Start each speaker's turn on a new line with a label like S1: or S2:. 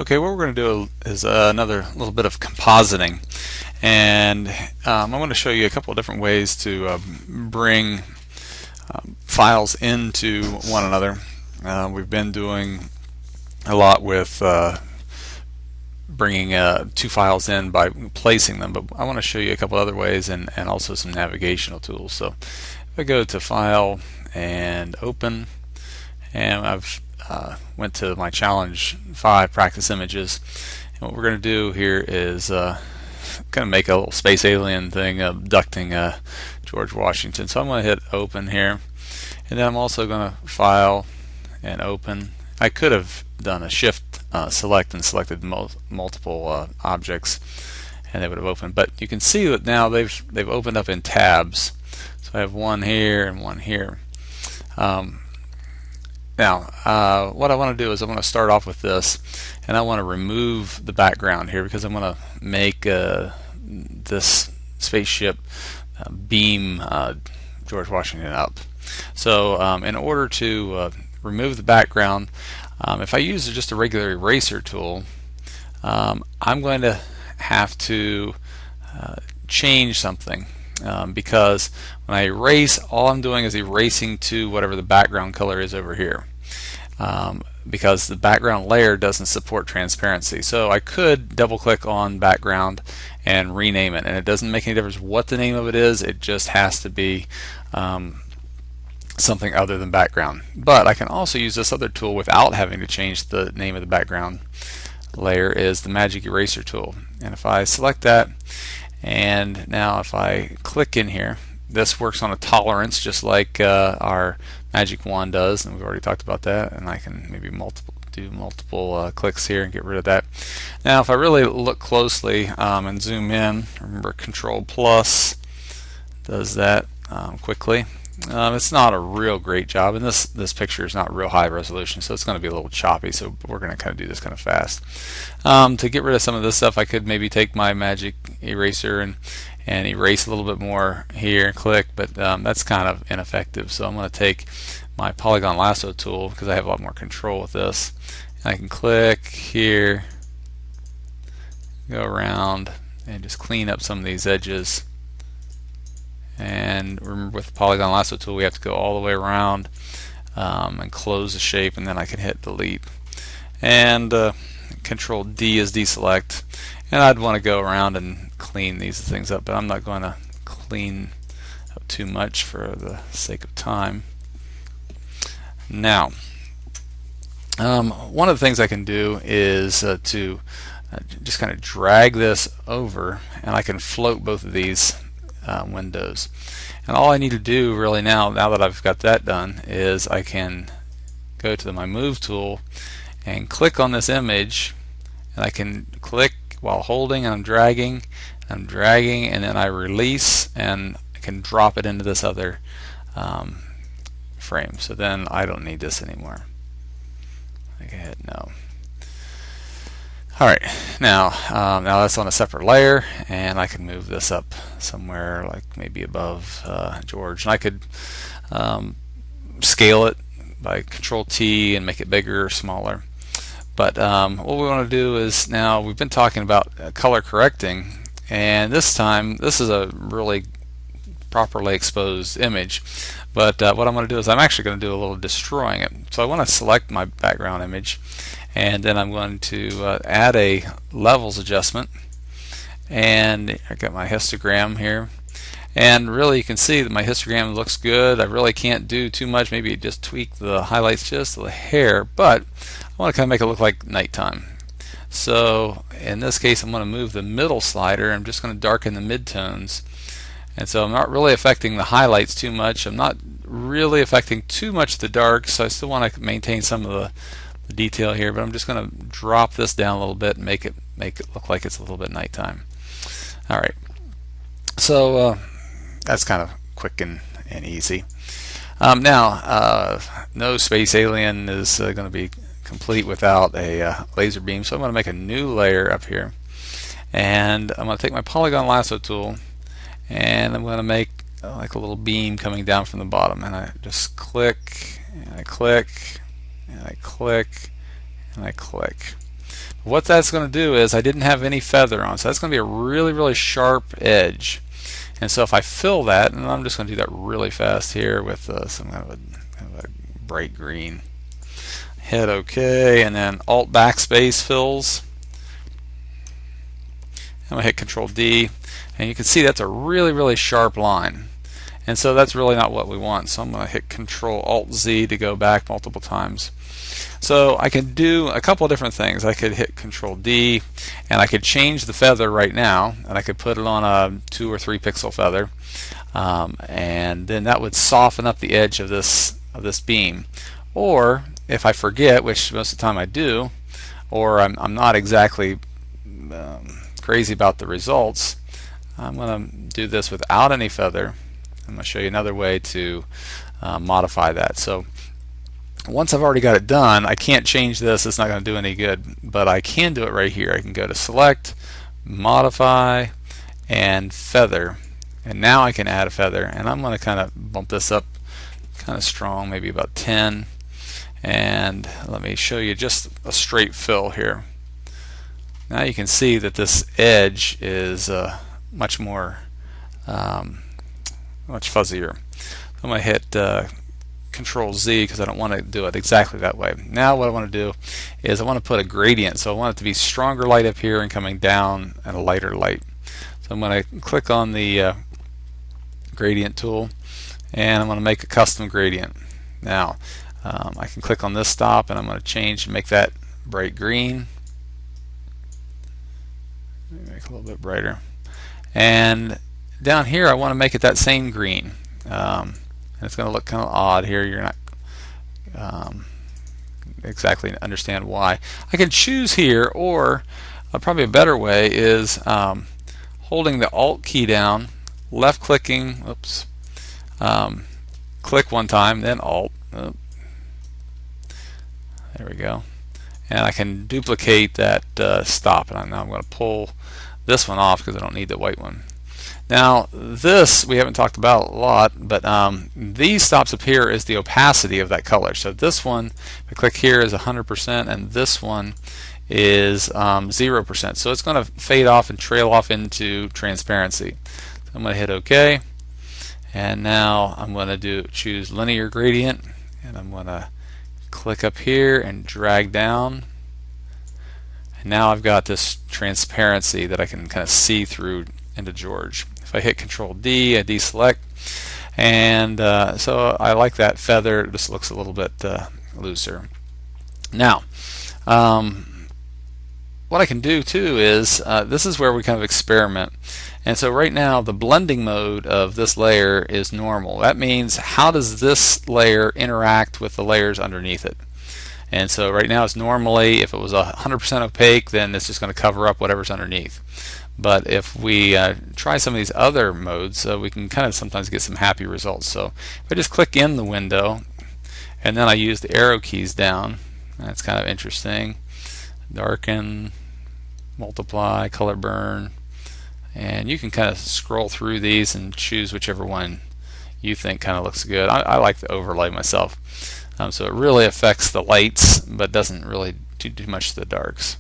S1: Okay, what we're going to do is another little bit of compositing, and I want to show you a couple of different ways to bring files into one another. We've been doing a lot with bringing two files in by placing them, but I want to show you a couple other ways and also some navigational tools. So if I go to File and Open, and I've went to my challenge 5 practice images, and what we're going to do here is going to make a little space alien thing abducting George Washington. So I'm going to hit open here, and then I'm also going to file and open. I could have done a shift select and selected multiple objects, and they would have opened, but you can see that now they've opened up in tabs. So I have one here and one here. Now, what I want to do is I want to start off with this, and I want to remove the background here because I'm going to make this spaceship beam George Washington up. So in order to remove the background, if I use just a regular eraser tool, I'm going to have to change something. Because when I erase, all I'm doing is erasing to whatever the background color is over here, because the background layer doesn't support transparency. So I could double click on background and rename it, and it doesn't make any difference what the name of it is. It just has to be something other than background. But I can also use this other tool without having to change the name of the background layer, is the magic eraser tool. And if I select that, and now if I click in here, this works on a tolerance just like our magic wand does, and we've already talked about that, and I can maybe do multiple clicks here and get rid of that. Now if I really look closely and zoom in, remember Control plus does that quickly. It's not a real great job, and this picture is not real high resolution, so it's going to be a little choppy, so we're going to kind of do this kind of fast. To get rid of some of this stuff, I could maybe take my magic eraser and erase a little bit more here and click, but that's kind of ineffective. So I'm going to take my Polygon Lasso tool, because I have a lot more control with this, and I can click here, go around, and just clean up some of these edges. And remember, with the Polygon Lasso tool, we have to go all the way around and close the shape, and then I can hit delete. And Control D is deselect. And I'd want to go around and clean these things up, but I'm not going to clean up too much for the sake of time. Now, one of the things I can do is to just kind of drag this over, and I can float both of these windows. And all I need to do really now that I've got that done, is I can go to my move tool and click on this image, and I can click while holding, and I'm dragging, and then I release, and I can drop it into this other frame. So then I don't need this anymore. I can hit no. Alright, now that's on a separate layer, and I can move this up somewhere like maybe above George. And I could scale it by Control T and make it bigger or smaller. But what we want to do is, now we've been talking about color correcting, and this time this is a really properly exposed image. But what I'm going to do is I'm actually going to do a little destroying it. So I want to select my background image, and then I'm going to add a levels adjustment, and I got my histogram here, and really you can see that my histogram looks good. I really can't do too much, maybe just tweak the highlights just a hair, but I want to kind of make it look like nighttime. So in this case, I'm going to move the middle slider. I'm just going to darken the midtones, and so I'm not really affecting the highlights too much. I'm not really affecting too much the darks, so I still want to maintain some of the detail here, but I'm just going to drop this down a little bit and make it look like it's a little bit nighttime. Alright, so that's kind of quick and easy. Now, no space alien is going to be complete without a laser beam, so I'm going to make a new layer up here, and I'm going to take my Polygon Lasso tool, and I'm going to make like a little beam coming down from the bottom, and I just click, and I click, and I click, and I click. What that's going to do is I didn't have any feather on, so that's going to be a really sharp edge. And so if I fill that, and I'm just going to do that really fast here with some kind of a bright green. Hit OK, and then Alt Backspace fills. I'm going to hit Control D, and you can see that's a really sharp line. And so that's really not what we want. So I'm going to hit Control Alt Z to go back multiple times. So I can do a couple of different things. I could hit Control D, and I could change the feather right now, and I could put it on a 2 or 3 pixel feather, and then that would soften up the edge of this beam. Or if I forget, which most of the time I do, or I'm not exactly crazy about the results, I'm going to do this without any feather. I'm going to show you another way to modify that. So once I've already got it done, I can't change this. It's not going to do any good, but I can do it right here. I can go to Select, Modify, and Feather, and now I can add a feather, and I'm going to kind of bump this up kind of strong, maybe about 10, and let me show you just a straight fill here. Now you can see that this edge is much fuzzier. I'm going to hit Control Z because I don't want to do it exactly that way. Now what I want to do is I want to put a gradient, so I want it to be stronger light up here and coming down and a lighter light. So I'm going to click on the gradient tool, and I'm going to make a custom gradient. Now I can click on this stop, and I'm going to change and make that bright green. Make it a little bit brighter. And down here I want to make it that same green. And it's going to look kind of odd here. You're not exactly understand why. I can choose here, or probably a better way is holding the Alt key down, left clicking, click one time, then Alt. There we go. And I can duplicate that stop, and now I'm going to pull this one off because I don't need the white one. Now this we haven't talked about a lot, but these stops up here is the opacity of that color. So this one, if I click here, is 100%, and this one is 0%. So it's going to fade off and trail off into transparency. So I'm going to hit OK, and now I'm going to choose linear gradient, and I'm going to click up here and drag down. And now I've got this transparency that I can kind of see through into George. If I hit Control D, I deselect, and so I like that feather. It just looks a little bit looser. Now what I can do too is this is where we kind of experiment. And so right now the blending mode of this layer is normal. That means how does this layer interact with the layers underneath it? And so right now it's normally, if it was 100% opaque, then it's just going to cover up whatever's underneath. But if we try some of these other modes, we can kind of sometimes get some happy results. So if I just click in the window and then I use the arrow keys down, that's kind of interesting. Darken, multiply, color burn, and you can kind of scroll through these and choose whichever one you think kind of looks good. I like the overlay myself. So it really affects the lights but doesn't really do much to the darks.